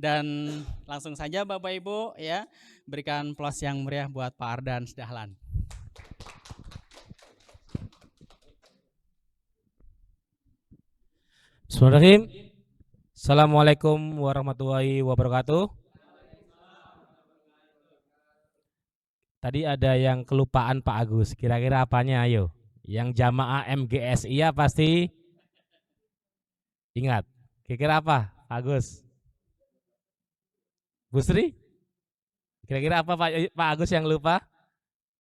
Dan langsung saja Bapak Ibu ya, berikan plus yang meriah buat Pak Ardan Dahlan. Bismillahirrahmanirrahim. Assalamualaikum warahmatullahi wabarakatuh. Tadi ada yang kelupaan Pak Agus. Kira-kira apanya ayo? Yang jamaah MGSI ya pasti ingat. Kira-kira apa Pak Agus? Bu Sri? Kira-kira apa Pak Agus yang lupa?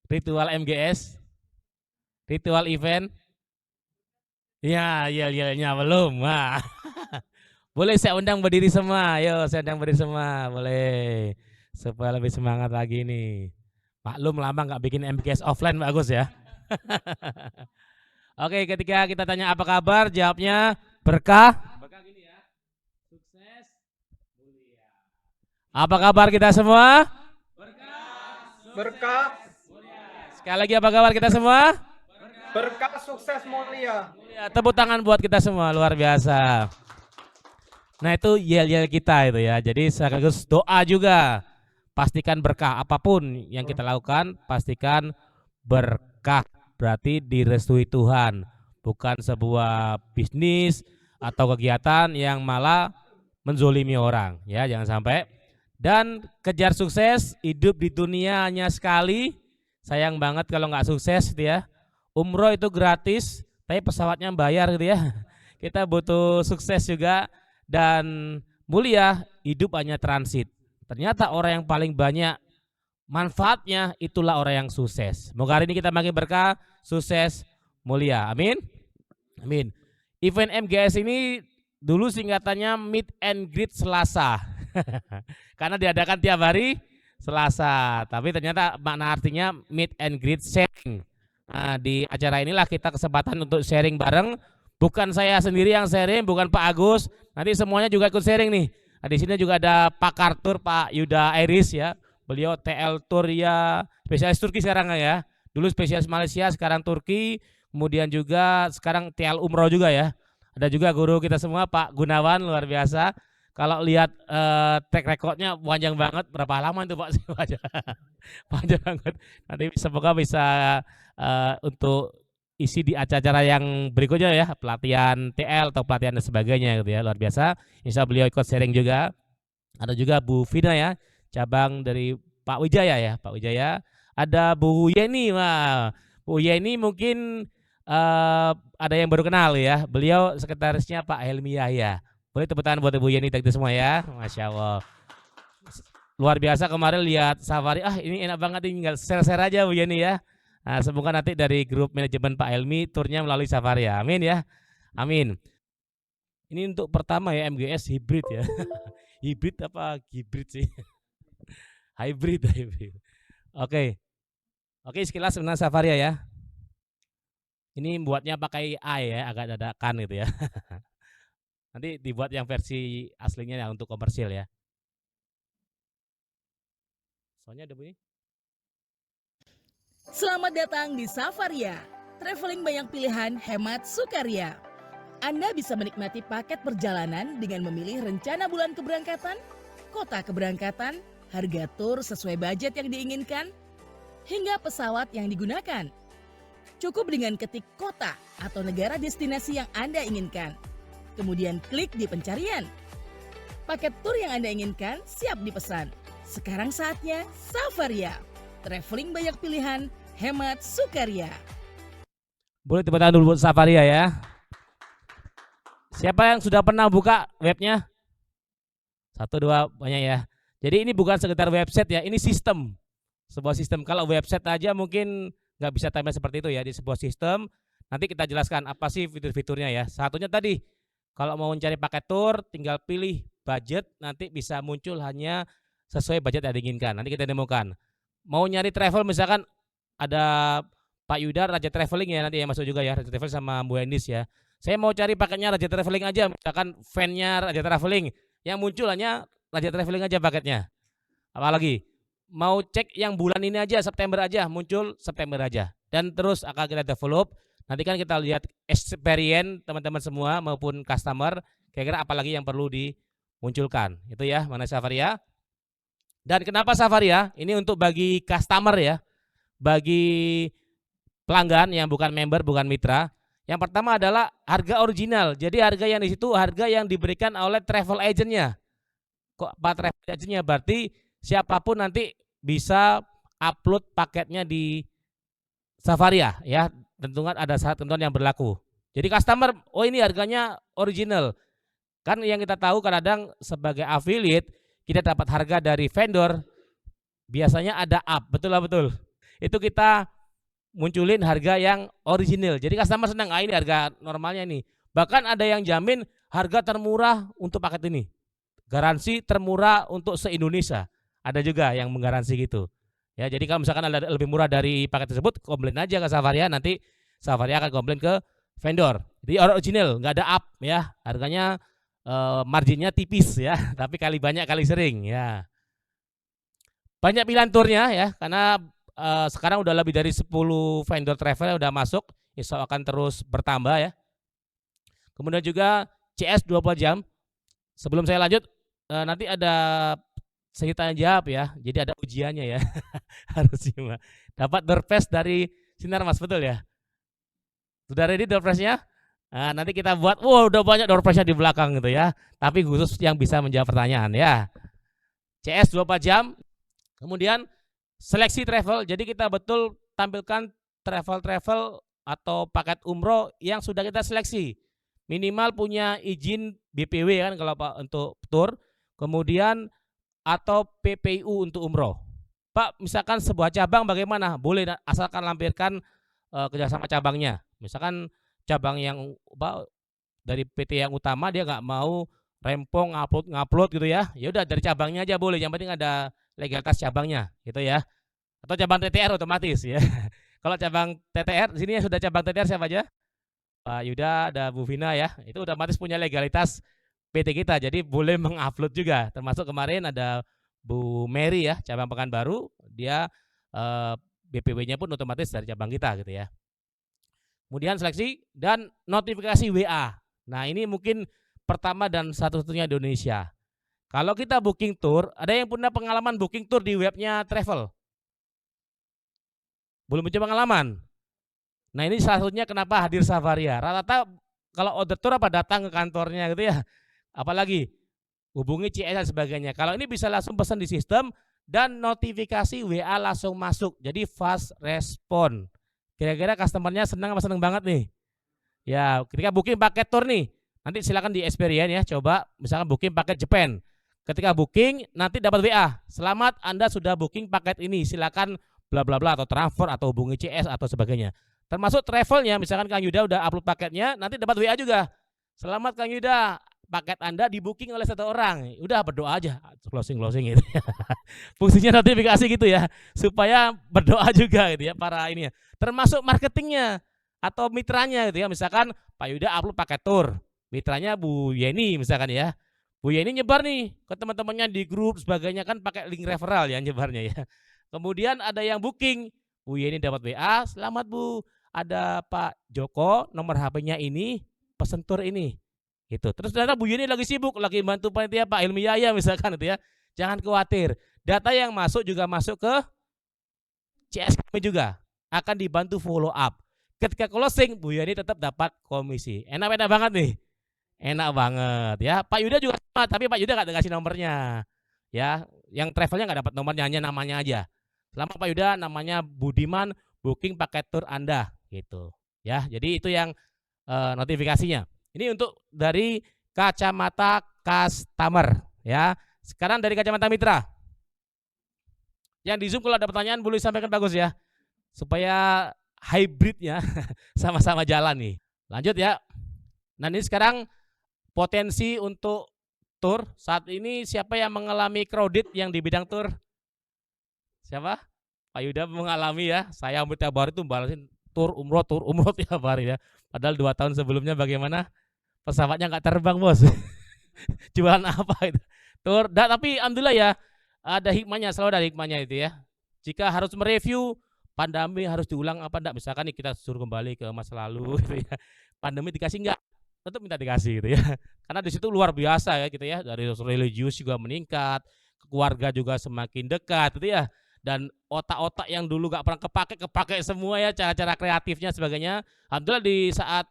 Ritual MGS? Ritual event? Ya, yel-yelnya belum. Wah. Boleh saya undang berdiri semua. Ayo saya undang berdiri semua. Boleh. Supaya lebih semangat lagi nih. Maklum lama nggak bikin MGS offline Pak Agus ya. Oke, ketika kita tanya apa kabar, jawabnya berkah. Berkah gini ya. Sukses, mulia. Apa kabar kita semua? Berkah, Sekali lagi apa kabar kita semua? berkah, sukses, mulia. Ya, tepuk tangan buat kita semua, luar biasa. Nah itu yel-yel kita itu ya. Jadi sekaligus doa juga. Pastikan berkah apapun yang kita lakukan, pastikan berkah. Berarti direstui Tuhan, bukan sebuah bisnis atau kegiatan yang malah menzolimi orang. Ya, jangan sampai. Dan kejar sukses, hidup di dunia hanya sekali. Sayang banget kalau nggak sukses gitu ya. Umroh itu gratis, tapi pesawatnya bayar gitu ya. Kita butuh sukses juga dan mulia, hidup hanya transit. Ternyata orang yang paling banyak manfaatnya itulah orang yang sukses. Semoga hari ini kita makin berkah, sukses, mulia. Amin. Amin. Event MGS ini dulu singkatannya Meet and Greet Selasa. Karena diadakan tiap hari Selasa. Tapi ternyata makna artinya Meet and Greet Sharing. Nah, di acara inilah kita kesempatan untuk sharing bareng. Bukan saya sendiri yang sharing, bukan Pak Agus. Nanti semuanya juga ikut sharing nih. Nah, di sini juga ada pakar tur Pak Yuda Iris ya. Beliau TL Tour ya, spesialis Turki sekarang ya. Dulu spesialis Malaysia, sekarang Turki. Kemudian juga sekarang TL Umroh juga ya. Ada juga guru kita semua Pak Gunawan, luar biasa. Kalau lihat track recordnya panjang banget, berapa lama itu Pak? Panjang banget. Nanti semoga bisa untuk isi di acara yang berikutnya ya, pelatihan TL atau pelatihan dan sebagainya gitu ya, luar biasa. Insya Allah beliau ikut sharing juga. Ada juga Bu Vina ya, cabang dari Pak Wijaya ya, Pak Wijaya. Ada Bu Yeni, wah Bu Yeni mungkin ada yang baru kenal ya. Beliau sekretarisnya Pak Helmi Yahya. Boleh tepuk tangan buat Bu Yeni tadi semua ya, Masya Allah. Luar biasa kemarin lihat safari, ini enak banget tinggal share-share aja Bu Yeni ya. Nah, semoga nanti dari grup manajemen Pak Helmi turnya melalui safari ya, amin ya, amin. Ini untuk pertama ya MGS hibrid ya. Hibrid apa hibrid sih? Hybrid. Oke. Oke, sekilas tentang Safaria ya. Ini buatnya pakai A ya, agak dadakan gitu ya. Nanti dibuat yang versi aslinya ya untuk komersil ya. Soalnya ada bunyi. Selamat datang di Safaria. Traveling banyak pilihan, hemat sukaria. Anda bisa menikmati paket perjalanan dengan memilih rencana bulan keberangkatan, kota keberangkatan, harga tur sesuai budget yang diinginkan, hingga pesawat yang digunakan. Cukup dengan ketik kota atau negara destinasi yang Anda inginkan. Kemudian klik di pencarian. Paket tur yang Anda inginkan siap dipesan. Sekarang saatnya Safaria. Traveling banyak pilihan, hemat sukaria. Boleh tepuk tangan dulu buat Safaria ya. Siapa yang sudah pernah buka webnya? 1, 2, banyak ya. Jadi ini bukan sekedar website ya, ini sistem. Sebuah sistem. Kalau website aja mungkin nggak bisa tampil seperti itu ya. Di sebuah sistem, nanti kita jelaskan apa sih fitur-fiturnya ya. Satunya tadi, kalau mau mencari paket tour, tinggal pilih budget, nanti bisa muncul hanya sesuai budget yang diinginkan. Nanti kita demokan. Mau nyari travel misalkan ada Pak Yuda Raja Traveling ya, nanti yang masuk juga ya, Raja Traveling sama Bu Endis ya. Saya mau cari paketnya Raja Traveling aja, misalkan fan-nya Raja Traveling. Yang muncul hanya Raja Traveling aja paketnya. Apalagi mau cek yang bulan ini aja, September aja, muncul September aja. Dan terus akan kita develop. Nanti kan kita lihat experience teman-teman semua maupun customer, kira-kira apalagi yang perlu munculkan. Itu ya mengenai Safaria. Dan kenapa Safaria? Ini untuk bagi customer ya, bagi pelanggan yang bukan member, bukan mitra. Yang pertama adalah harga original. Jadi harga yang di situ harga yang diberikan oleh travel agentnya. Kok Pak travel agentnya? Berarti siapapun nanti bisa upload paketnya di Safaria ya. Tentukan ada syarat ketentuan yang berlaku. Jadi customer, oh ini harganya original. Kan yang kita tahu kadang sebagai affiliate kita dapat harga dari vendor biasanya ada up, betul lah betul. Itu kita munculin harga yang original. Jadi customer senang, ini harga normalnya nih. Bahkan ada yang jamin harga termurah untuk paket ini. Garansi termurah untuk se-Indonesia. Ada juga yang menggaransi gitu. Ya, jadi kalau misalkan ada lebih murah dari paket tersebut, komplain aja ke Safaria, nanti Safaria akan komplain ke vendor. Jadi original, nggak ada up ya. Harganya marginnya tipis ya, tapi kali banyak kali sering ya. Banyak pilihan turnya ya, karena sekarang udah lebih dari 10 vendor travel yang udah masuk, insya Allah akan terus bertambah ya. Kemudian juga CS 24 jam. Sebelum saya lanjut, nanti ada sesi tanya jawab ya, jadi ada ujiannya ya. Harus simak. Dapat door prize dari Sinar Mas, betul ya? Sudah ready door prize-nya? Nah, nanti kita buat, udah banyak door prize-nya di belakang gitu ya. Tapi khusus yang bisa menjawab pertanyaan ya. CS 24 jam. Kemudian seleksi travel. Jadi kita betul tampilkan travel-travel atau paket umroh yang sudah kita seleksi. Minimal punya izin BPW kan kalau Pak untuk tour. Kemudian atau PPU untuk umroh. Pak, misalkan sebuah cabang bagaimana? Boleh asalkan lampirkan kerjasama cabangnya. Misalkan cabang yang dari PT yang utama dia nggak mau rempong ngupload gitu ya. Ya udah dari cabangnya aja boleh. Yang penting ada legalitas cabangnya gitu ya. Atau cabang TTR otomatis ya. Kalau cabang TTR di sini sudah cabang TTR siapa aja? Pak Yuda, ada Bu Vina ya. Itu otomatis punya legalitas PT kita. Jadi boleh mengupload juga. Termasuk kemarin ada Bu Mary ya, cabang Pekanbaru. Dia BPW-nya pun otomatis dari cabang kita gitu ya. Kemudian seleksi dan notifikasi WA. Nah ini mungkin pertama dan satu-satunya di Indonesia. Kalau kita booking tour, ada yang punya pengalaman booking tour di webnya travel? Belum punya pengalaman? Nah ini salah satunya kenapa hadir Safaria. Rata-rata kalau order tour apa datang ke kantornya gitu ya. Apalagi hubungi CS dan sebagainya. Kalau ini bisa langsung pesan di sistem dan notifikasi WA langsung masuk. Jadi fast respon. Kira-kira customernya senang apa senang banget nih? Ya, ketika booking paket tour nih, nanti silakan di experience ya, coba misalkan booking paket Japan. Ketika booking nanti dapat WA, selamat Anda sudah booking paket ini, silakan bla bla bla atau transfer atau hubungi CS atau sebagainya. Termasuk travelnya, misalkan Kang Yuda udah upload paketnya, nanti dapat WA juga. Selamat Kang Yuda, paket Anda di booking oleh satu orang. Udah berdoa aja, closing gitu. Fungsinya notifikasi gitu ya, supaya berdoa juga gitu ya para ini ya. Termasuk marketingnya atau mitranya gitu ya. Misalkan Pak Yuda upload paket tour, mitranya Bu Yeni misalkan ya. Bu Yeni nyebar nih ke teman-temannya di grup sebagainya kan pakai link referral ya nyebarnya ya. Kemudian ada yang booking, Bu Yeni dapat WA, selamat Bu, ada Pak Joko nomor HP-nya ini, pesen tour ini. Gitu. Terus ternyata Bu Yeni lagi sibuk, lagi bantu panitia Pak Ilmi Yaya misalkan gitu ya. Jangan khawatir. Data yang masuk juga masuk ke CS kami juga. Akan dibantu follow up. Ketika closing, Bu Yeni tetap dapat komisi. Enak-enak banget nih. Enak banget ya. Pak Yuda juga sama, tapi Pak Yuda nggak dikasih nomornya. Ya, yang travelnya nggak dapat nomornya, hanya namanya aja. Selamat Pak Yuda, namanya Budiman, booking paket tour Anda gitu. Ya, jadi itu yang notifikasinya. Ini untuk dari kacamata customer ya. Sekarang dari kacamata mitra. Yang di Zoom kalau ada pertanyaan boleh sampaikan bagus ya. Supaya hybridnya sama-sama jalan nih. Lanjut ya. Nah ini sekarang potensi untuk tour. Saat ini siapa yang mengalami crowded yang di bidang tour? Siapa? Pak Yuda mengalami ya. Saya hampir tiap hari itu balasin tour umroh tiap hari ya. Padahal 2 tahun sebelumnya bagaimana? Pesawatnya nggak terbang bos. Jualan apa itu? Tour. Tapi alhamdulillah ya. Ada hikmahnya, selalu ada hikmahnya itu ya. Jika harus mereview pandemi harus diulang apa enggak, misalkan nih kita suruh kembali ke masa lalu gitu ya. Pandemi dikasih enggak? tetap minta dikasih gitu ya. Karena di situ luar biasa ya gitu ya, dari religius juga meningkat, keluarga juga semakin dekat gitu ya. Dan otak-otak yang dulu gak pernah kepake semua ya, cara-cara kreatifnya sebagainya. Alhamdulillah di saat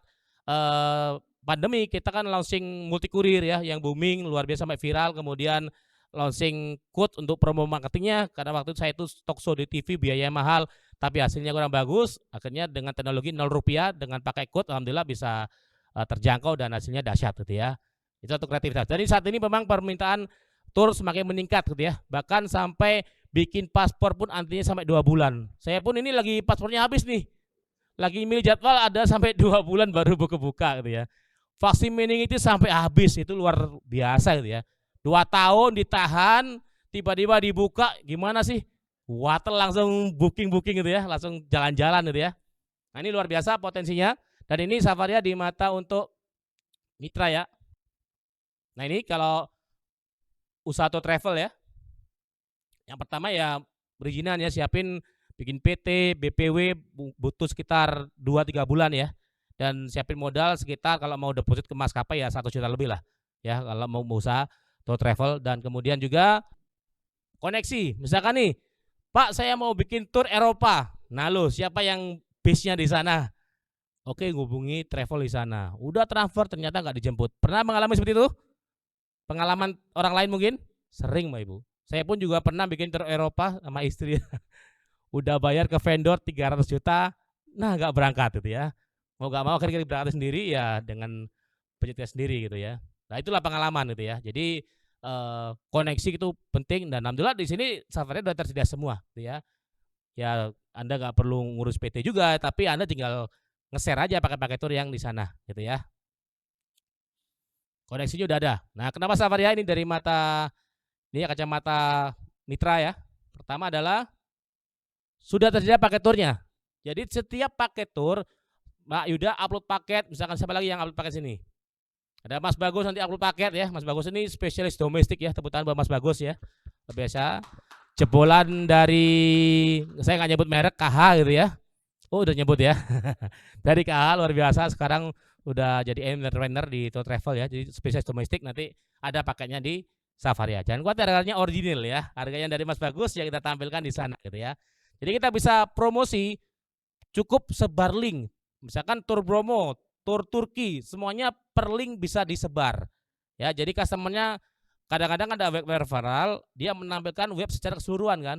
pandemi kita kan launching multi kurir ya, yang booming luar biasa sampai viral, kemudian launching quote untuk promo marketingnya, karena waktu itu saya itu talk show di TV biaya mahal, tapi hasilnya kurang bagus. Akhirnya dengan teknologi 0 rupiah dengan pakai quote, alhamdulillah bisa terjangkau dan hasilnya dahsyat gitu ya. Itu satu kreativitas. Jadi saat ini memang permintaan tur semakin meningkat gitu ya. Bahkan sampai bikin paspor pun antrinya sampai 2 bulan. Saya pun ini lagi paspornya habis nih. Lagi milih jadwal ada sampai 2 bulan baru buka gitu ya. Vaksin meningitis sampai habis, itu luar biasa gitu ya. 2 tahun ditahan, tiba-tiba dibuka, gimana sih? Watel langsung booking gitu ya, langsung jalan-jalan gitu ya. Nah ini luar biasa potensinya. Dan ini Safaria di mata untuk mitra ya. Nah ini kalau usaha atau travel ya. Yang pertama ya perizinan ya, siapin bikin PT, BPW butuh sekitar 2-3 bulan ya. Dan siapin modal sekitar kalau mau deposit ke maskapai ya 1 juta lebih lah. Ya kalau mau usaha atau travel. Dan kemudian juga koneksi. Misalkan nih, Pak saya mau bikin tour Eropa. Nah lo siapa yang base-nya di sana? Oke, hubungi travel di sana. Udah transfer ternyata nggak dijemput. Pernah mengalami seperti itu? Pengalaman orang lain mungkin? Sering Mbak Ibu. Saya pun juga pernah bikin tour Eropa sama istri. Udah bayar ke vendor 300 juta. Nah nggak berangkat gitu ya. Mau nggak mau akhirnya berangkat sendiri ya dengan budgetnya sendiri gitu ya. Nah itulah pengalaman gitu ya. Jadi koneksi itu penting dan alhamdulillah di sini Safaria sudah tersedia semua gitu ya. Ya Anda nggak perlu ngurus PT juga, tapi Anda tinggal nge-share aja pakai tour yang di sana gitu ya. Koneksinya udah ada. Nah, kenapa Safaria ini dari mata ini kacamata mitra ya. Pertama adalah sudah tersedia paket turnya. Jadi setiap paket tur Mbak Yuda upload paket, misalkan siapa lagi yang upload paket sini? Ada Mas Bagus nanti upload paket ya. Mas Bagus ini spesialis domestik ya, tepuk tangan buat Mas Bagus ya. Biasa jebolan dari saya nggak nyebut merek KH gitu ya. Oh udah nyebut ya. Dari KH luar biasa, sekarang udah jadi entrepreneur di tour travel ya. Jadi spesialis domestik, nanti ada paketnya di Safaria. Jangan khawatir, harganya original ya. Harganya dari Mas Bagus yang kita tampilkan di sana gitu ya. Jadi kita bisa promosi, cukup sebar link. Misalkan tur Bromo, tur Turki, semuanya per link bisa disebar. Ya, jadi customernya kadang-kadang ada web referral, dia menampilkan web secara keseluruhan kan.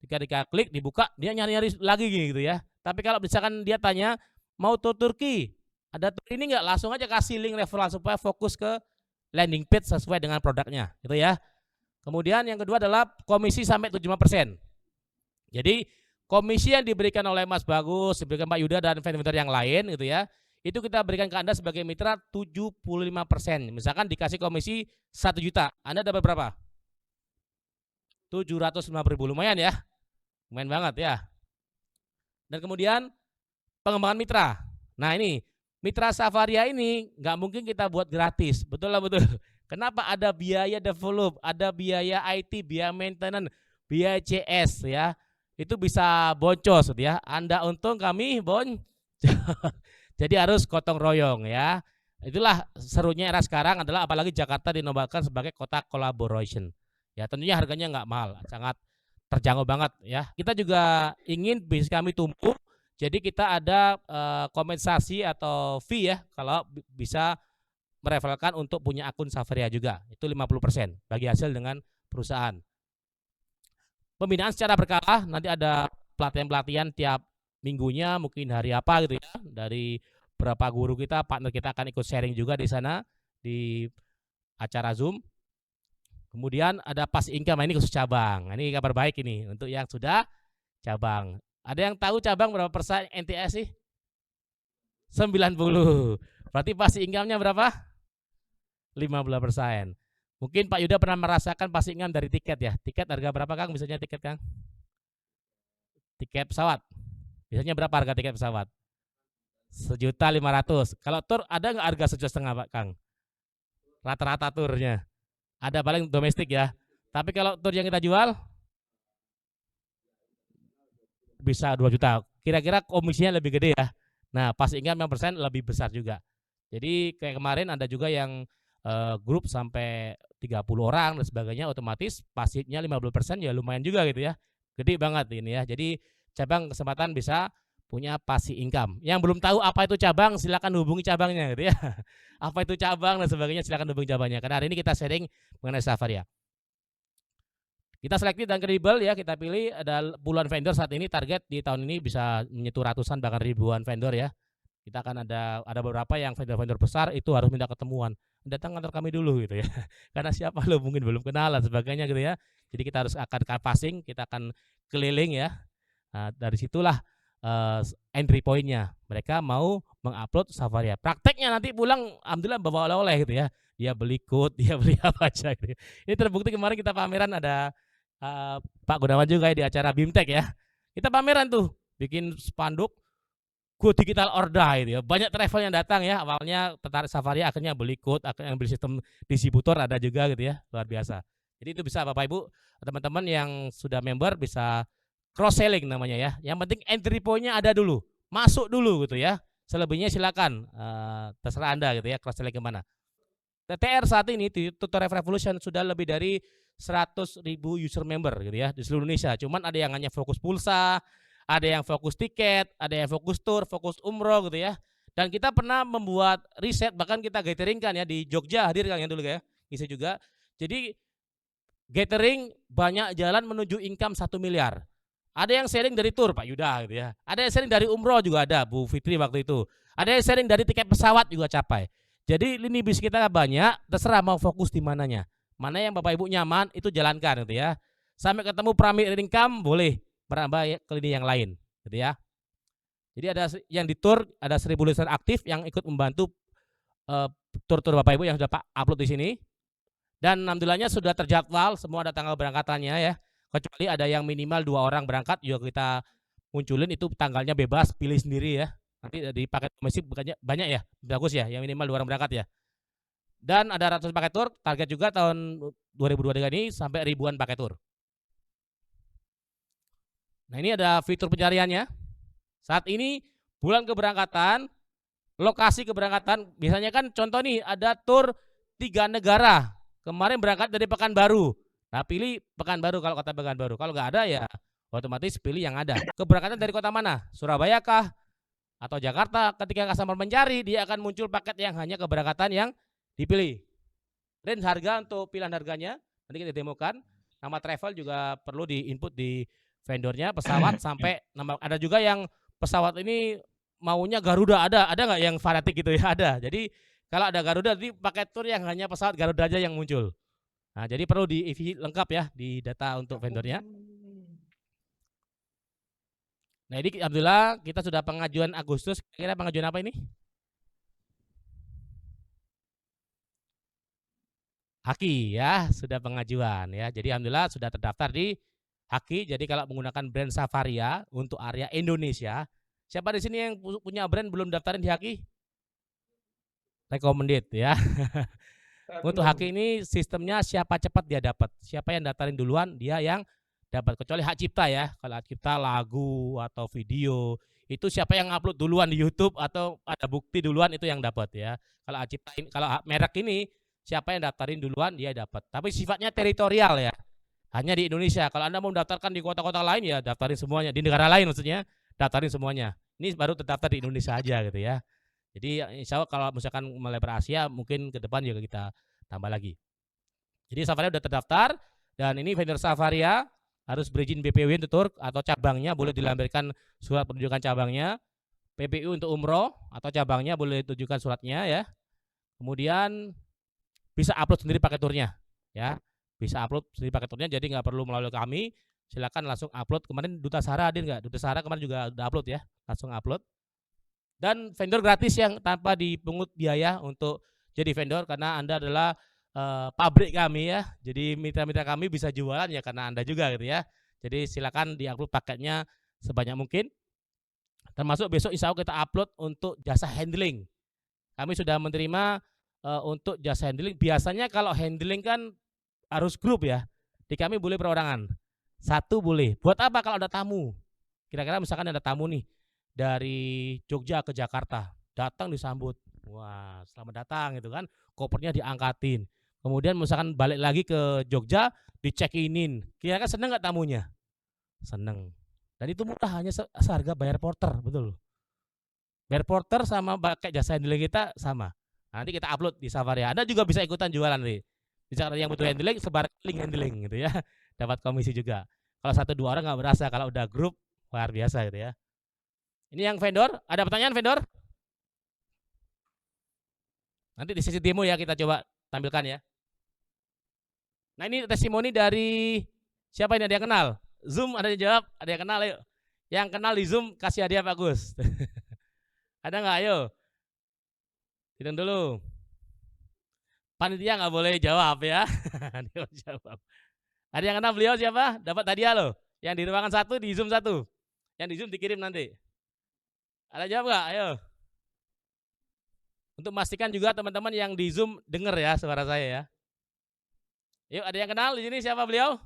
Ketika klik dibuka, dia nyari-nyari lagi gitu ya. Tapi kalau misalkan dia tanya mau tur Turki, ada tur ini nggak, langsung aja kasih link referral supaya fokus ke landing page sesuai dengan produknya, gitu ya. Kemudian yang kedua adalah komisi sampai 75%. Jadi komisi yang diberikan oleh Mas Bagus, diberikan Pak Yuda dan vendor yang lain gitu ya, itu kita berikan ke Anda sebagai mitra 75%. Misalkan dikasih komisi 1 juta, Anda dapat berapa? 750.000, lumayan ya. Lumayan banget ya. Dan kemudian pengembangan mitra. Nah ini, mitra Safaria ini nggak mungkin kita buat gratis, betul lah betul. Kenapa? Ada biaya develop, ada biaya IT, biaya maintenance, biaya CS ya. Itu bisa boncos ya. Anda untung, kami boncos. Jadi harus gotong royong ya. Itulah serunya era sekarang adalah apalagi Jakarta dinobatkan sebagai kota collaboration. Ya tentunya harganya nggak mahal, sangat terjangkau banget ya. Kita juga ingin bisnis kami tumbuh. Jadi kita ada kompensasi atau fee ya kalau bisa mereferalkan untuk punya akun Safaria juga. Itu 50% bagi hasil dengan perusahaan. Pembinaan secara berkala, nanti ada pelatihan-pelatihan tiap minggunya, mungkin hari apa gitu ya. Dari beberapa guru kita, partner kita akan ikut sharing juga di sana di acara Zoom. Kemudian ada pas income, ini khusus cabang. Ini kabar baik ini untuk yang sudah cabang. Ada yang tahu cabang berapa persen NTS sih? 90. Berarti pas income-nya berapa? 15%. Mungkin Pak Yuda pernah merasakan passing income dari tiket ya. Tiket harga berapa Kang? Misalnya tiket Kang? Tiket pesawat. Biasanya berapa harga tiket pesawat? 1.500.000. Kalau tur ada nggak harga 1,5 Pak Kang? Rata-rata turnya. Ada paling domestik ya. Tapi kalau tur yang kita jual bisa 2 juta. Kira-kira komisinya lebih gede ya. Nah, pas income yang persen lebih besar juga. Jadi kayak kemarin ada juga yang grup sampai 30 orang dan sebagainya, otomatis pasifnya 50% ya lumayan juga gitu ya. Gede banget ini ya. Jadi cabang kesempatan bisa punya passive income. Yang belum tahu apa itu cabang, silakan hubungi cabangnya gitu ya. Apa itu cabang dan sebagainya, silakan hubungi cabangnya. Karena hari ini kita sharing mengenai Safaria. Kita selektif dan kredibel ya, kita pilih ada puluhan vendor saat ini, target di tahun ini bisa menyentuh ratusan bahkan ribuan vendor ya. Kita akan ada beberapa yang vendor-vendor besar itu harus minta ketemuan. Datang kantor kami dulu gitu ya. Karena siapa lo mungkin belum kenal dan sebagainya gitu ya. Jadi kita harus akan canvassing, kita akan keliling ya. Nah, dari situlah entry point-nya. Mereka mau mengupload Safaria. Prakteknya nanti pulang alhamdulillah bawa oleh-oleh gitu ya. Dia beli code, dia beli apa aja gitu. Ini terbukti kemarin kita pameran ada Pak Gunawan juga ya di acara BIMTEK ya. Kita pameran tuh, bikin spanduk Go Digital Order itu ya. Banyak travel yang datang ya. Awalnya tertarik Safaria, akhirnya beli code, akhirnya beli sistem distributor ada juga gitu ya. Luar biasa. Jadi itu bisa Bapak Ibu, teman-teman yang sudah member bisa cross selling namanya ya. Yang penting entry point-nya ada dulu. Masuk dulu gitu ya. Selebihnya silakan terserah Anda gitu ya, cross selling kemana. TTR saat ini di Tutor Revolution sudah lebih dari 100.000 user member gitu ya di seluruh Indonesia. Cuman ada yang hanya fokus pulsa, ada yang fokus tiket, ada yang fokus tour, fokus umroh gitu ya. Dan kita pernah membuat riset, bahkan kita gathering kan ya di Jogja, hadir kan ya dulu ya, ngisi juga. Jadi gathering banyak jalan menuju income 1 miliar. Ada yang sharing dari tour Pak Yuda gitu ya. Ada yang sharing dari umroh juga ada Bu Fitri waktu itu. Ada yang sharing dari tiket pesawat juga capai. Jadi lini bis kita banyak, terserah mau fokus di mananya. Mana yang Bapak Ibu nyaman itu jalankan gitu ya. Sampai ketemu primary income boleh merambah ke lini yang lain gitu ya. Jadi ada yang di tour, ada 1.000 listener aktif yang ikut membantu tour-tour Bapak Ibu yang sudah upload di sini. Dan alhamdulillahnya sudah terjadwal, semua ada tanggal berangkatannya ya. Kecuali ada yang minimal 2 orang berangkat juga kita munculin, itu tanggalnya bebas, pilih sendiri ya. Nanti di paket domestik banyak ya, bagus ya, yang minimal 2 orang berangkat ya. Dan ada ratusan paket tour, target juga tahun 2023 ini sampai ribuan paket tour. Nah ini ada fitur pencariannya. Saat ini bulan keberangkatan, lokasi keberangkatan, biasanya kan contoh nih ada tour 3 negara. Kemarin berangkat dari Pekanbaru. Nah pilih Pekanbaru kalau kota Pekanbaru. Kalau nggak ada ya otomatis pilih yang ada. Keberangkatan dari kota mana? Surabaya kah? Atau Jakarta? Ketika customer mencari, dia akan muncul paket yang hanya keberangkatan yang dipilih. Range harga untuk pilihan harganya nanti kita demokan. Nama travel juga perlu di input di vendornya, pesawat sampai nama. Ada juga yang pesawat ini maunya Garuda, ada nggak yang fanatik gitu ya? Ada. Jadi kalau ada Garuda, jadi paket tour yang hanya pesawat Garuda aja yang muncul. Nah, jadi perlu di EV lengkap ya di data untuk vendornya. Nah, ini alhamdulillah kita sudah pengajuan Agustus. Kira-kira pengajuan apa ini? Haki ya, sudah pengajuan ya. Jadi alhamdulillah sudah terdaftar di Haki. Jadi kalau menggunakan brand Safaria untuk area Indonesia, siapa di sini yang punya brand belum daftarin di Haki? Recommended ya. Untuk Haki ini sistemnya siapa cepat dia dapat. Siapa yang daftarin duluan dia yang dapat. Kecuali hak cipta ya. Kalau hak cipta lagu atau video itu siapa yang upload duluan di YouTube atau ada bukti duluan itu yang dapat ya. Kalau hak cipta ini, kalau hak merek ini siapa yang daftarin duluan dia dapat. Tapi sifatnya teritorial ya. Hanya di Indonesia. Kalau Anda mau mendaftarkan di kota-kota lain ya daftarin semuanya. Di negara lain maksudnya daftarin semuanya. Ini baru terdaftar di Indonesia aja gitu ya. Jadi insya Allah kalau misalkan melebar Asia mungkin ke depan juga kita tambah lagi. Jadi Safaria sudah terdaftar dan ini vendor Safaria harus berizin BPW untuk tour atau cabangnya boleh dilampirkan surat penunjukan cabangnya. PPU untuk umroh atau cabangnya boleh tunjukkan suratnya ya. Kemudian bisa upload sendiri paket turnya ya. Bisa upload sendiri paket turnya jadi nggak perlu melalui kami. Silakan langsung upload. Kemarin Duta Sahara hadir nggak? Duta Sahara kemarin juga udah upload ya. Langsung upload. Dan vendor gratis yang tanpa dipungut biaya untuk jadi vendor karena Anda adalah pabrik kami ya. Jadi mitra-mitra kami bisa jualan ya karena Anda juga gitu ya. Jadi silakan di-upload paketnya sebanyak mungkin. Termasuk besok insya Allah kita upload untuk jasa handling. Kami sudah menerima untuk jasa handling. Biasanya kalau handling kan harus grup ya. Di kami boleh perorangan. Satu boleh. Buat apa kalau ada tamu? Kira-kira misalkan ada tamu nih dari Jogja ke Jakarta, datang disambut. Wah, selamat datang gitu kan. Kopernya diangkatin. Kemudian misalkan balik lagi ke Jogja, dicheck-inin. Kira-kira seneng nggak tamunya? Seneng. Dan itu murah, hanya seharga bayar porter, betul. Bayar porter sama pakai jasa handling kita sama. Nanti kita upload di Safaria. Anda juga bisa ikutan jualan nih. Bisa yang butuh handling, sebar link handling gitu ya. Dapat komisi juga. Kalau 1-2 orang nggak berasa, kalau udah grup luar biasa gitu ya. Ini yang vendor, ada pertanyaan vendor? Nanti di sesi demo ya kita coba tampilkan ya. Nah ini testimoni dari siapa ini, ada yang kenal? Zoom ada yang jawab, ada yang kenal, ayo. Yang kenal di Zoom kasih hadiah Pak Gus. Ada nggak, ayo? Hitung dulu. Panitia nggak boleh jawab ya. Dia jawab. Ada yang kenal beliau siapa? Dapat hadiah loh. Yang di ruangan 1, di Zoom 1. Yang di Zoom dikirim nanti. Ada jawab nggak? Ayo. Untuk memastikan juga teman-teman yang di Zoom dengar ya suara saya ya. Yuk, ada yang kenal di sini siapa beliau?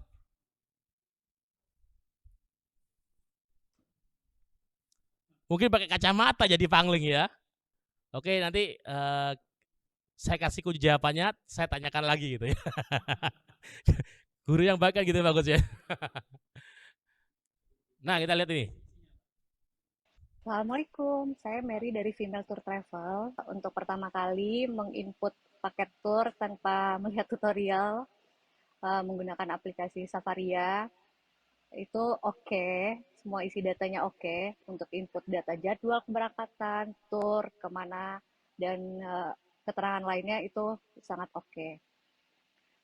Mungkin pakai kacamata jadi pangling ya. Oke, nanti saya kasih kunci jawabannya, saya tanyakan lagi gitu ya. Guru yang baik kan gitu bagus ya. Nah, kita lihat ini. Assalamualaikum, saya Mary dari Female Tour Travel. Untuk pertama kali menginput paket tour tanpa melihat tutorial menggunakan aplikasi Safaria, itu oke, semua isi datanya oke. Untuk input data jadwal keberangkatan, tour, kemana, dan keterangan lainnya itu sangat oke.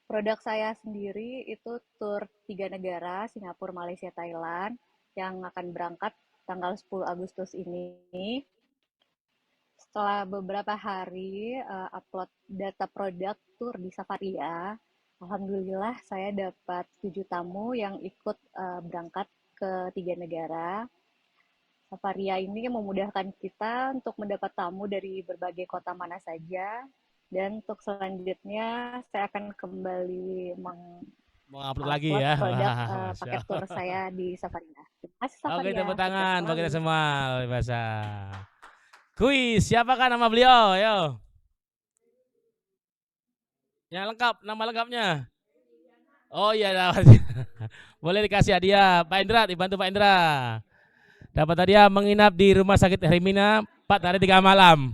Produk saya sendiri itu tour 3 negara, Singapura, Malaysia, Thailand, yang akan berangkat tanggal 10 Agustus ini. Setelah beberapa hari upload data produk tour di Safaria, alhamdulillah saya dapat 7 tamu yang ikut berangkat ke 3 negara. Safaria ini memudahkan kita untuk mendapat tamu dari berbagai kota mana saja. Dan untuk selanjutnya saya akan kembali Mau upload lagi ya. produk paket tour saya di Safaria. Terima kasih Safaria. Oke, tepuk tangan bagi kita semua, luar biasa. Kuis, siapakah nama beliau? Ayo. Yang lengkap, nama lengkapnya. Oh iya, dapat. Boleh dikasih hadiah. Pak Indra, dibantu Pak Indra. Dapat hadiah menginap di Rumah Sakit Hermina 4 hari 3 malam.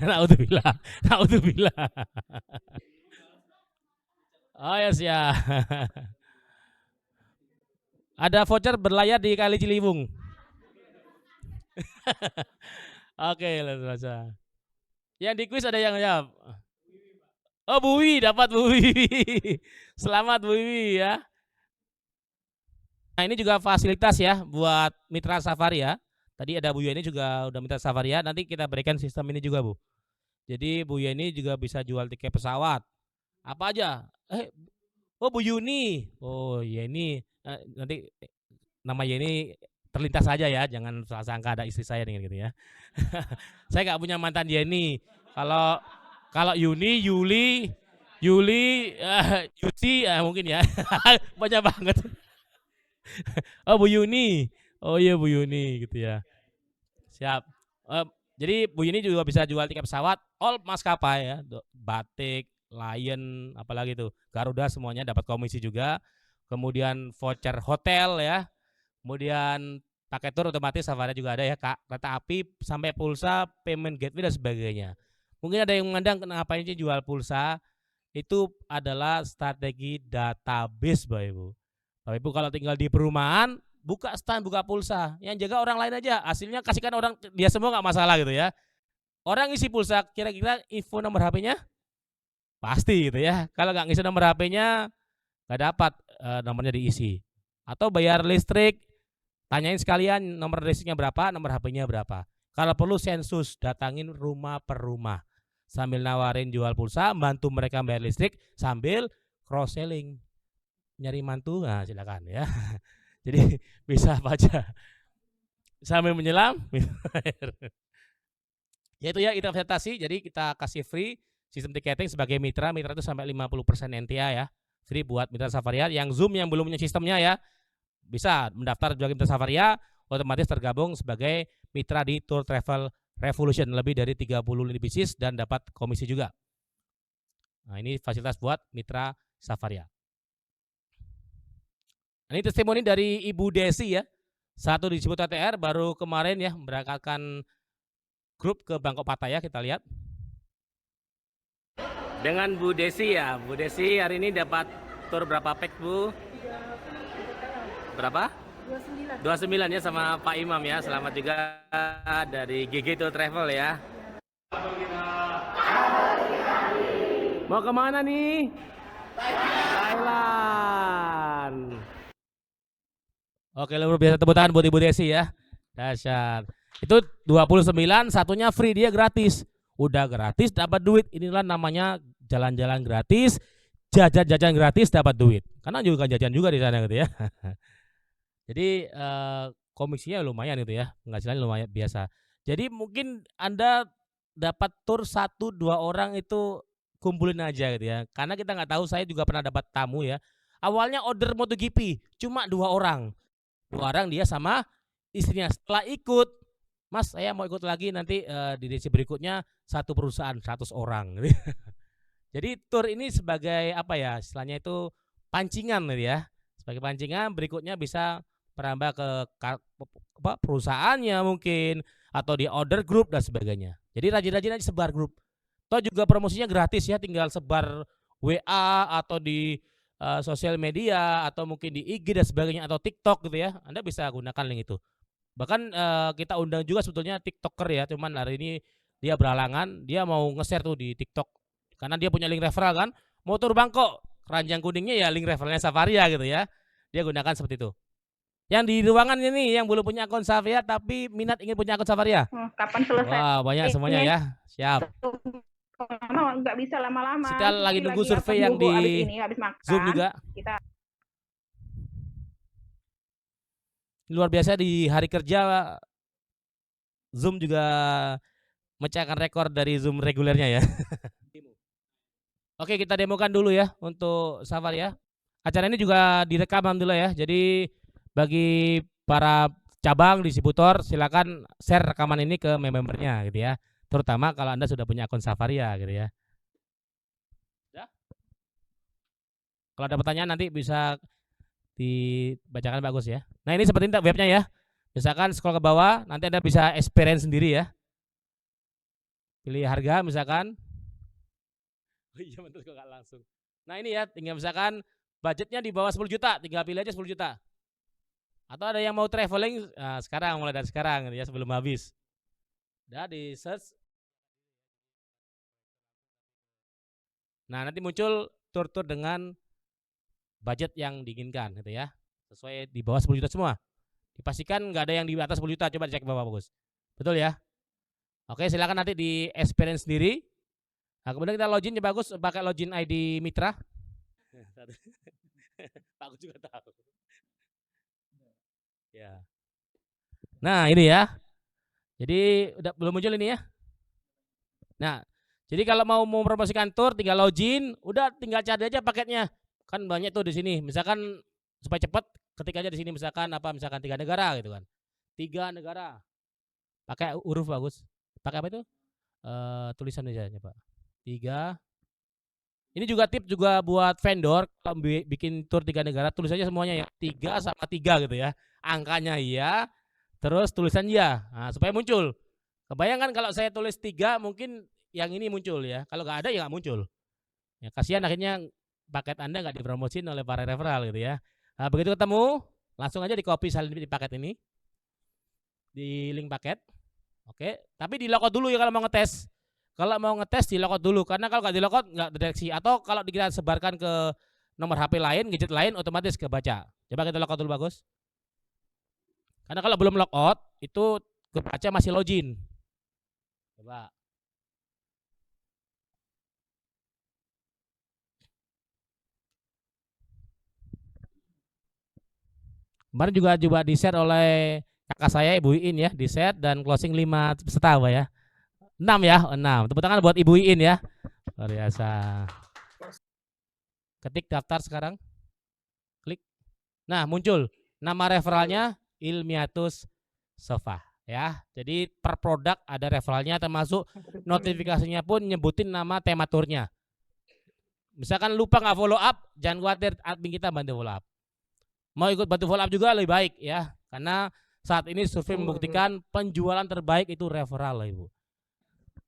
Naudzubillah. Naudzubillah. Oh ya siap. Ada voucher berlayar di Kali Ciliwung. Oke, luar biasa. Yang di kuis ada yang jawab. Oh, Bu Wiwi, dapat Bu Wiwi. Selamat Bu Wiwi ya. Nah, ini juga fasilitas ya buat mitra Safaria. Tadi ada Bu Yeni juga udah mitra Safaria. Nanti kita berikan sistem ini juga, Bu. Jadi Bu Yeni juga bisa jual tiket pesawat. Apa aja? Oh Bu Yuni. Oh Yeni. Nanti nama Yeni terlintas saja ya. Jangan salah sangka ada istri saya dengan gitu ya. Saya nggak punya mantan Yeni. Kalau Yuni, Yuli, Yuti mungkin ya. Banyak banget. Oh Bu Yuni. Oh iya Bu Yuni gitu ya. Siap. Jadi Bu Yuni juga bisa jual tiket pesawat all maskapai ya. Batik, Lion, apalagi itu, Garuda semuanya dapat komisi juga. Kemudian voucher hotel ya. Kemudian paket tour otomatis Safaria juga ada ya, Kak. Kereta api sampai pulsa, payment gateway dan sebagainya. Mungkin ada yang mengandang kenapa ini jual pulsa. Itu adalah strategi database Bapak Ibu. Bapak Ibu kalau tinggal di perumahan, buka stand, buka pulsa. Yang jaga orang lain aja. Hasilnya kasihkan orang, dia semua nggak masalah gitu ya. Orang isi pulsa, kira-kira info nomor HP-nya? Pasti gitu ya. Kalau nggak ngisi nomor HP-nya, nggak dapat nomornya diisi. Atau bayar listrik, tanyain sekalian nomor listriknya berapa, nomor HP-nya berapa. Kalau perlu sensus, datangin rumah per rumah. Sambil nawarin jual pulsa, bantu mereka bayar listrik, sambil cross selling. Nyari mantu, nah silakan ya. Jadi bisa apa aja. Sambil menyelam, ya itu ya kita fasilitasi. Jadi kita kasih free sistem tiketing sebagai mitra. Mitra itu sampai 50% NTA ya. Free buat mitra Safaria. Yang Zoom yang belum punya sistemnya ya, bisa mendaftar sebagai mitra Safaria, otomatis tergabung sebagai mitra di Tour Travel Revolution, lebih dari 30 unit bisnis dan dapat komisi juga. Nah, ini fasilitas buat mitra Safaria. Ini testimoni dari Ibu Desi ya. Satu disebut TTR baru kemarin ya berangkatkan grup ke Bangkok Pattaya, kita lihat. Dengan Bu Desi ya. Bu Desi hari ini dapat tur berapa pack, Bu? Berapa? 29 ya sama Pak Imam ya. Selamat juga dari GG Tour Travel ya. Mau kemana nih? Thailand. Oke, luar biasa, tepuk tangan buat Ibu Desi ya. Dahsyat. Itu 29, satunya free, dia gratis. Udah gratis dapat duit. Inilah namanya jalan-jalan gratis, jajan-jajan gratis dapat duit. Karena juga jajan juga di sana gitu ya. Jadi komisinya lumayan itu ya, penghasilannya lumayan biasa. Jadi mungkin Anda dapat tur 1-2 orang itu kumpulin aja gitu ya. Karena kita nggak tahu, saya juga pernah dapat tamu ya. Awalnya order MotoGP cuma 2 orang. 2 orang dia sama istrinya. Setelah ikut, Mas saya mau ikut lagi nanti di edisi berikutnya 1 perusahaan 100 orang. Jadi tur ini sebagai apa ya, istilahnya itu pancingan gitu ya. Sebagai pancingan berikutnya bisa merambah ke perusahaannya mungkin, atau di order grup dan sebagainya. Jadi rajin-rajin aja sebar grup. Toh juga promosinya gratis ya, tinggal sebar WA atau di sosial media atau mungkin di IG dan sebagainya atau TikTok gitu ya. Anda bisa gunakan link itu. Bahkan kita undang juga sebetulnya TikToker ya, cuman hari ini dia berhalangan, dia mau nge-share tuh di TikTok. Karena dia punya link referral kan. Motor Bangkok, keranjang kuningnya ya link referralnya Safaria gitu ya. Dia gunakan seperti itu. Yang di ruangan ini yang belum punya akun Safaria tapi minat ingin punya akun Safaria. Kapan selesai? Wah, banyak semuanya ya. Siap. Nggak bisa lama-lama. Kita lagi nunggu survei yang di habis makan, Zoom juga. Kita luar biasa di hari kerja Zoom juga mecahkan rekor dari Zoom regulernya ya. Oke, kita demokan dulu ya untuk Safaria. Acara ini juga direkam alhamdulillah ya. Jadi bagi para cabang distributor silakan share rekaman ini ke membernya gitu ya. Terutama kalau Anda sudah punya akun Safaria gitu ya. Ya? Kalau ada pertanyaan nanti bisa dibacakan bagus ya. Nah, ini seperti ini webnya ya. Misalkan scroll ke bawah, nanti Anda bisa experience sendiri ya. Pilih harga misalkan. Oh iya betul kok nggak langsung. Nah, ini ya, tinggal misalkan budgetnya di bawah 10 juta, tinggal pilih aja 10 juta. Atau ada yang mau traveling, nah sekarang, mulai dari sekarang gitu ya, sebelum habis. Udah di search. Nah, nanti muncul tur-tur dengan budget yang diinginkan gitu ya. Sesuai di bawah 10 juta semua. Dipastikan nggak ada yang di atas 10 juta, coba cek bawah bagus. Betul ya? Oke, silakan nanti di experience sendiri. Nah, kemudian kita login ya bagus, pakai login ID Mitra. Aku juga tahu. Ya. Nah, ini ya. Jadi udah belum muncul ini ya. Nah, jadi kalau mau mempromosikan tur tinggal login, udah tinggal cari aja paketnya. Kan banyak tuh di sini. Misalkan supaya cepat ketik aja di sini misalkan apa, misalkan 3 negara gitu kan. 3 negara. Pakai huruf bagus. Pakai apa itu? Tulisan aja Pak. 3. Ini juga tip juga buat vendor kalau bikin tur 3 negara, tulis aja semuanya ya 3 sama 3 gitu ya. Angkanya iya, terus tulisan iya. Nah, supaya muncul. Kebayangkan kalau saya tulis 3 mungkin yang ini muncul ya. Kalau nggak ada ya nggak muncul. Ya kasihan akhirnya paket Anda nggak dipromosin oleh para referral gitu ya. Nah, begitu ketemu, langsung aja di copy salin di paket ini. Di link paket. Oke, tapi di logout dulu ya kalau mau ngetes. Kalau mau ngetes di logout dulu, karena kalau nggak di logout nggak terdeteksi. Atau kalau kita sebarkan ke nomor HP lain, gadget lain, otomatis kebaca. Coba kita logout dulu bagus. Karena kalau belum logout itu kebaca masih login. Coba. Kemarin juga di-share oleh kakak saya Ibu Iin ya, di-share dan closing 5 peserta ya. 6 ya, 6. Tepuk tangan buat Ibu Iin ya. Luar biasa. Ketik daftar sekarang. Klik. Nah, muncul nama referralnya Ilmiatus Sofa ya. Jadi per produk ada referralnya, termasuk notifikasinya pun nyebutin nama tematurnya. Misalkan lupa nggak follow up, jangan khawatir, admin kita bantu follow up. Mau ikut bantu follow up juga lebih baik ya, karena saat ini survei membuktikan penjualan terbaik itu referral Ibu.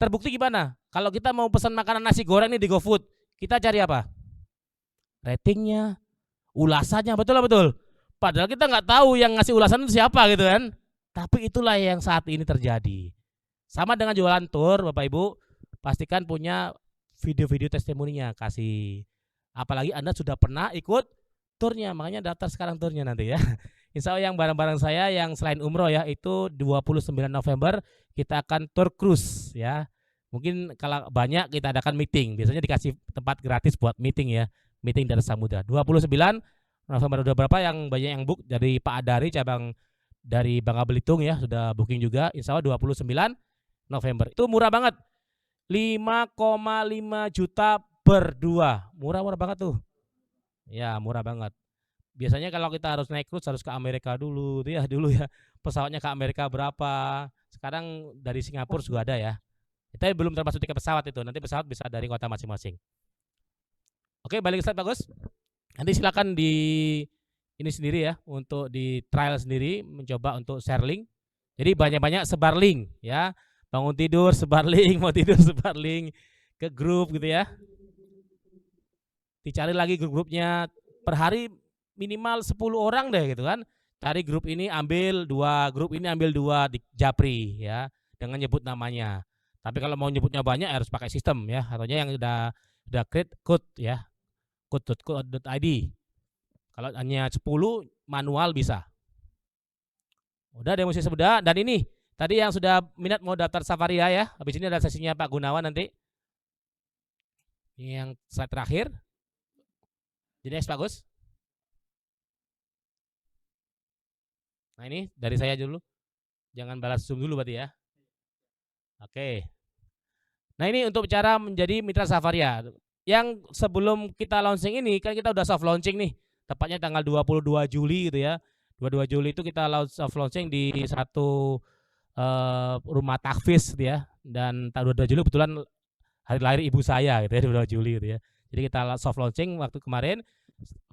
Terbukti gimana? Kalau kita mau pesan makanan nasi goreng nih di GoFood, kita cari apa? Ratingnya, ulasannya, betul lah betul. Padahal kita nggak tahu yang ngasih ulasan itu siapa gitu kan. Tapi itulah yang saat ini terjadi. Sama dengan jualan tour, Bapak Ibu, pastikan punya video-video testimoninya, kasih. Apalagi Anda sudah pernah ikut turnya, makanya daftar sekarang turnya nanti ya. Insya Allah yang barang-barang saya yang selain umroh ya, itu 29 November kita akan tour cruise ya. Mungkin kalau banyak kita adakan meeting, biasanya dikasih tempat gratis buat meeting ya. Meeting dari samudra. 29 November udah berapa yang banyak yang book dari Pak Adari cabang dari Bangka Belitung ya, sudah booking juga. Insya Allah 29 November. Itu murah banget. 5,5 juta berdua. Murah-murah banget tuh. Ya, murah banget. Biasanya kalau kita harus naik cruise harus ke Amerika dulu tuh ya, dulu ya. Pesawatnya ke Amerika berapa? Sekarang dari Singapura juga ada ya. Itu belum termasuk tiket pesawat itu. Nanti pesawat bisa dari kota masing-masing. Oke, balik ke slide bagus. Nanti silakan di ini sendiri ya, untuk di trial sendiri, mencoba untuk share link. Jadi banyak-banyak sebar link ya. Bangun tidur sebar link, mau tidur sebar link ke grup gitu ya. Dicari lagi grup-grupnya, per hari minimal 10 orang deh gitu kan. Cari grup ini ambil 2, grup ini ambil 2 di Japri ya, dengan nyebut namanya. Tapi kalau mau nyebutnya banyak harus pakai sistem ya, artinya yang udah create code ya. code.id. Kalau hanya 10 manual bisa. Udah demonstrasi sudah, dan ini tadi yang sudah minat mau daftar Safaria ya. Habis ini ada sesinya Pak Gunawan nanti. Ini yang slide terakhir. Jadi next bagus. Nah ini dari saya dulu. Jangan balas Zoom dulu berarti ya. Oke. Nah ini untuk cara menjadi mitra Safaria. Yang sebelum kita launching ini kan kita udah soft launching nih, tepatnya tanggal 22 Juli gitu ya. 22 Juli itu kita soft launching di satu rumah tahfiz gitu ya. Dan tanggal 22 Juli kebetulan hari lahir ibu saya gitu ya, 22 Juli gitu ya. Jadi kita soft launching waktu kemarin.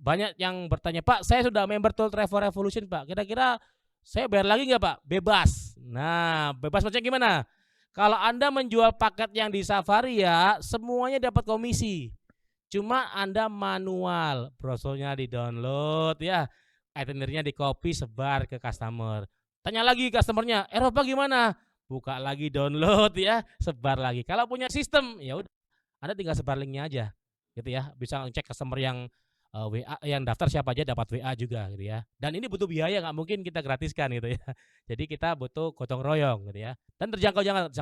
Banyak yang bertanya, Pak, saya sudah member Tour Travel Revolution, Pak. Kira-kira saya bayar lagi nggak, Pak? Bebas. Nah, bebas maksudnya gimana? Kalau Anda menjual paket yang di Safaria, semuanya dapat komisi. Cuma Anda manual, brosurnya di-download ya, itinerary-nya di-copy, sebar ke customer. Tanya lagi customernya, Eropa gimana? Buka lagi, download ya, sebar lagi. Kalau punya sistem, ya udah, Anda tinggal sebar linknya aja, gitu ya. Bisa ngecek customer yang WA, yang daftar siapa aja dapat WA juga gitu ya. Dan ini butuh biaya, nggak mungkin kita gratiskan gitu ya. Jadi kita butuh gotong royong gitu ya. Dan terjangkau jangan,